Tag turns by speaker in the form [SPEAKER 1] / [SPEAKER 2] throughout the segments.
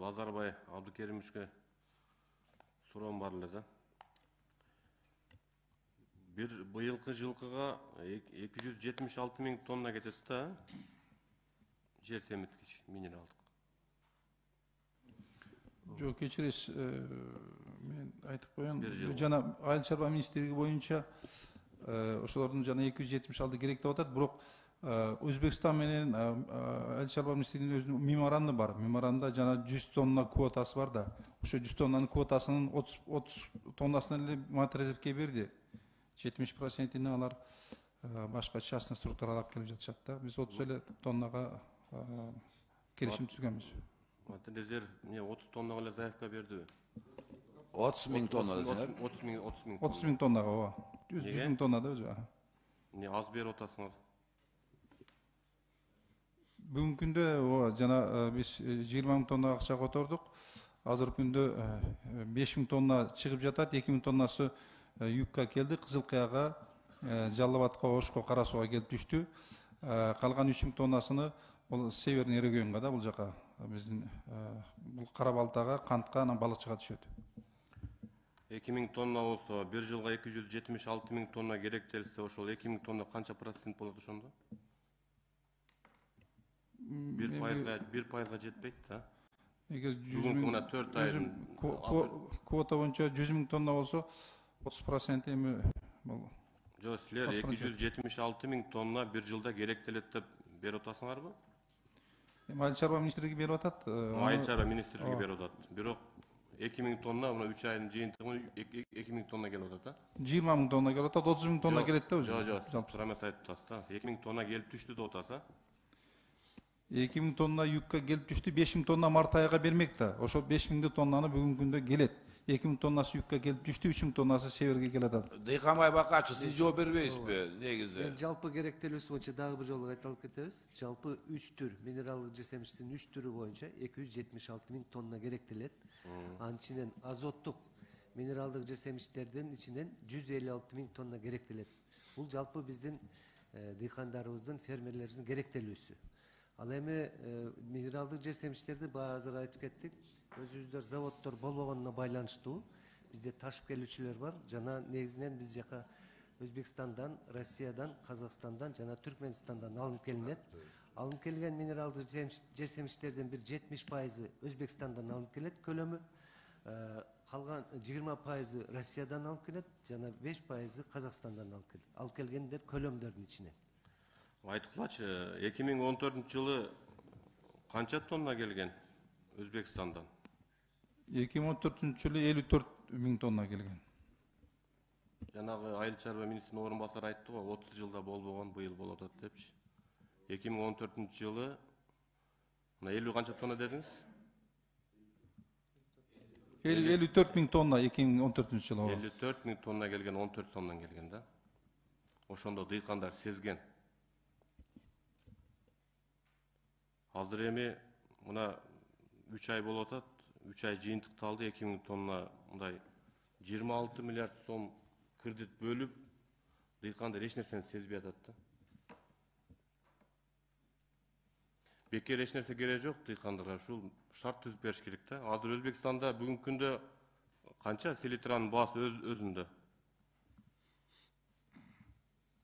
[SPEAKER 1] Назарбай Абдыкеримовичке суроом бар эле да. Bir быйылкы жылкыга 276 000 тонна кетет да. Жер семиткич минералдык.
[SPEAKER 2] Жок, кечиресиз, мен айтып коеюн. Жана Айыл чарба министрлиги боюнча ошолордун жана 276 керек деп атат, бирок Өзбекстан менен Айыл чарба министрлигинин өзүнүн меморандуму бар. Меморандумда жана 100 тонна квотасы бар да. Ошо 100 тоннанын квотасынын 30 тоннасын эле Матрезевке берди. 70%-ни алар башка частный структура алып келип жатышат да. Биз 30 эле тоннага келишим түзгөнбүз.
[SPEAKER 1] Матрезер 30 тоннага эле заявка берди.
[SPEAKER 3] 30 000 тонна десеңер?
[SPEAKER 2] 30 000 тоннага, ооба. 100 000 тонна да өзү.
[SPEAKER 1] Не аз берип атасыңар?
[SPEAKER 2] Бүгүнкү күндө жана биз 20 000 тонна акча котордук. Азыркы күндө 5 000 тонна чыгып жатат, 2 000 тоннасы Юкка келди, Кызылкаяга, Жалал Абадка, Ошко, Кара Сууга келип түштү. Калган 3 000 тоннасыны бул северный регионга да, бул жака биздин бул Кара Балтага, Кантка, анан Балыкчыга түшөт.
[SPEAKER 1] 2 000 тонна болсо, бир жылга 276 000 тонна керектелсе, ошол 2 000 тонна канча процент болот ошондо? 1% жетпейт да.
[SPEAKER 2] Эгер 100 квота боюнча 100 000 тонна болсо, 30% эми бул.
[SPEAKER 1] Жок, силер 276 000 тонна бир жылда керектелет деп берип атасыңарбы?
[SPEAKER 2] Айыл чарба министрлиги берип атат.
[SPEAKER 1] Айыл чарба министрлиги берип атат. Бирок 2 000 тонна, мына 3 айдын жыйынтыгы 2 000 тонна келип атат,
[SPEAKER 2] 20 000 тонна келип атат, 30 000 тонна келет да өзү.
[SPEAKER 1] Жок, сурама айтып атасыз да. 2 000 тонна келип түштү деп атасыз.
[SPEAKER 2] 2 000 тонна Юкка келип түштү, 5 000 тонна Март айга бермек да. Ошол 5 000 тоннаны бүгүнкү күндө келет. 2 000 тоннасы Юкка келип түштү, 3 000 тоннасы северге келет.
[SPEAKER 3] Дыйканбай Бакачы, сиз жооп бербейсизби негизи?
[SPEAKER 4] Жалпы керектелүүсү боюнча дагы бир жолу кайталып кетебиз. Жалпы 3 түр минералдык жер семиштин 3 түрү боюнча 276 000 тонна керектелет. Анын ичинен азоттук минералдык жер семиштердин ичинен 156 000 тонна керектелет. Бул жалпы биздин дыйкандарыбыздын, фермерлерибиздин керектелүүсү. Ал эми минералдык жер семиштерди азыр айтып кеттик. Өзүбүздөр заводдор болбогонуна байланыштуу. Бизде ташып келүүчүлөр бар. Жана негизинен биз жака Өзбекстандан, Россиядан, Казакстандан жана Түркменистандан алынып келинет. Алынып келген минералдык жер семиштердин бир 70% Өзбекстандан алынып келет көлөмү. Калган 20% Россиядан алып келет, жана 5% Казакстандан алып келет. Алып келгендер көлөмдөрдүн ичинен.
[SPEAKER 1] Айткылачы, 2014 жылы канча тонна келген Өзбекстандан?
[SPEAKER 2] 2014 жылы 54 000 тонна келген.
[SPEAKER 1] Жанагы Айыл чарба министринин орун басары айтты го, 30 жылда болбогон, быйыл болот депчи. 2014 жылы 50 канча тонна дедиңиз?
[SPEAKER 2] 54 000 тонна 2014 жылы.
[SPEAKER 1] 54 000 тонна келген, 14 сомдон келген да. Ошондо дыйкандар сезген. Азыр эми мына 3 ай болуп атат, 3 ай жыйынтыкталды, 2 000 тонна мындай 26 миллиард сом кредит бөлүп, дыйкандар эч нерсени сезбей атат да. Бекер эч нерсе кереги жок дыйкандарга, ушул шарт түзүп бериш керек да. Азыр Өзбекстанда бүгүнкү күндө канча селитранын баасы өзүндө?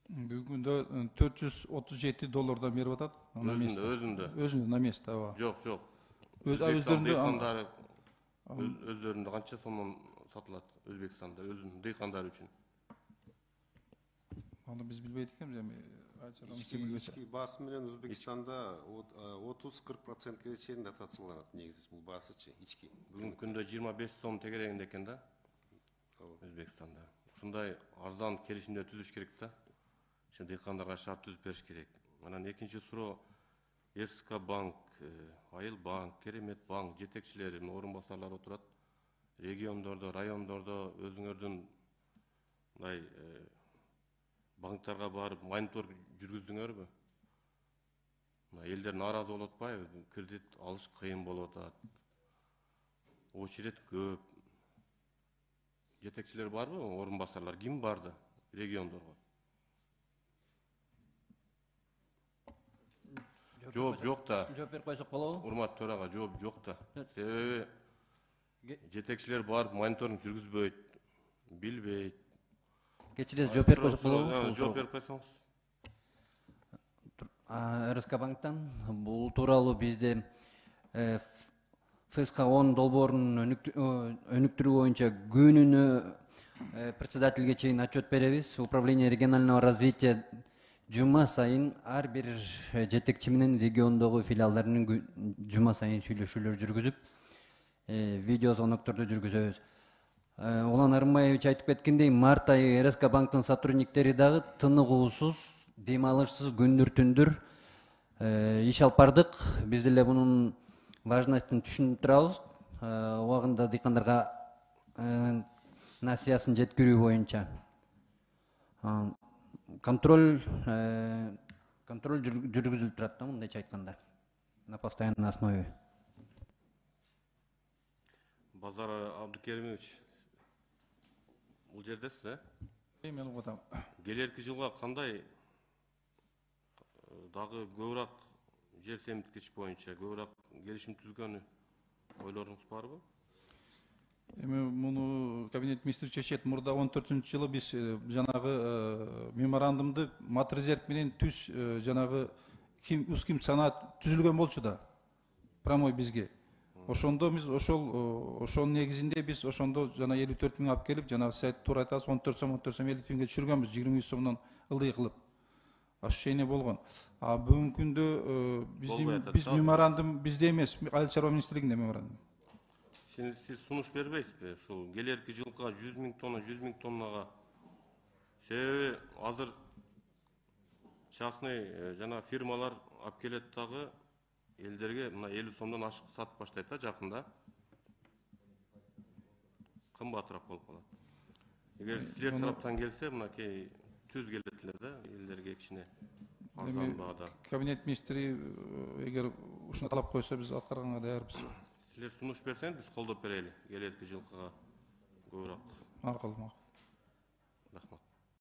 [SPEAKER 2] Бүгүнкү күндө $437 берип атат. Өзүндө на место, ооба.
[SPEAKER 1] Жок. Өздөрүндө канча сомдон сатылат Өзбекстанда өзүнүн дыйкандары үчүн?
[SPEAKER 2] Аны биз билбейт экенбиз эми.
[SPEAKER 5] Ички баасы менен Өзбекстанда 30-40%ге чейин дотацияланат негизи бул баасычы, ички.
[SPEAKER 1] Бүгүнкү күндө 25 сом тегерегинде экен да. Өзбекстанда. Ушундай арзан келишимдер түзүш керек да. Дыйкандарга шарт түзүп бериш керек. Анан экинчи суроо, РСК банк, Айыл банк, Керемет банк жетекчилеринин орун басарлары отурат. Региондордо, райондордо өзүңөрдүн мындай банктарга барып мониторинг жүргүздүңөрбү? Элдер нааразы болуп атпайбы? Кредит алыш кыйын болуп атат. Очеред көп. Жетекчилер барбы? Орун басарлар ким барды региондорго? Жооп жок да.
[SPEAKER 6] Жооп берип койсок болобу?
[SPEAKER 1] Урматтуу төрага жооп жок да. Себеби жетекчилер барып мониторинг жүргүзбөйт, билбейт.
[SPEAKER 6] Кечиресиз жооп берип койсок болобу?
[SPEAKER 1] Жооп берип койсоңуз.
[SPEAKER 6] РСК банктан бул тууралуу бизде ФСК 10 долбоорунун өнүктүрүү боюнча күнүнө председательге чейин отчет беребиз. Управление регионального развития жума сайын ар бир жетекчи менен региондогу филиалдарынын жума сайын сүйлөшүүлөр жүргүзүп, видео звонокторду жүргүзөбүз. Улан Арымбаевич айтып кеткендей, март айы РСК банктын сотрудниктери дагы тыныгуусуз, дем алышсыз күндүр түндүр иш алып бардык. Биз деле мунун важностун түшүнүп турабыз. Убагында дыйкандарга насыясын жеткирүү боюнча контроль жүргүзүлүп турат да, мындайча айтканда, на постоянной основе.
[SPEAKER 1] Базар Абдыкеримович, бул жердесиз,
[SPEAKER 2] Мен угутам.
[SPEAKER 1] Келерки жылга кандай дагы көбүрөөк жер семиткич боюнча көбүрөөк келишим түзгөнү ойлоруңуз барбы?
[SPEAKER 2] Эми муну кабинет министри чечет. Мурда 14-жылы биз жанагы меморандумду Матрезерв менен түз жанагы Уским санаат түзүлгөн болчу да. Промой бизге. Ошондо биз ошонун негизинде биз ошондо жана 54 миң алып келип, жана сайт туура айтасыз 14 сом 50 миңге түшүргөнбүз, 23 сомдон ылдый кылып. Ошение болгон. А бүгүнкү күндө биз меморандум бизде эмес, Айыл чарба министрлигинде меморандум.
[SPEAKER 1] Сиз сунуш бербейсизби? Ушул келерки жылга 100 миң тоннага. Себеби азыр частный жана фирмалар алып келет дагы элдерге мына 50 сомдон ашык сатып баштайт да жакында. Кымбатыраак болуп калат. Эгер силер тараптан келсе, мынакей түз келет эле да элдерге кичине арзан баада.
[SPEAKER 2] Кабинет министри эгер ушуну талап койсо биз аткарганга даярбыз.
[SPEAKER 1] Силер сунуш берсеңиз биз колдоп берели келерки жылкыга көбүрөөк.
[SPEAKER 2] Макул.
[SPEAKER 1] Рахмат.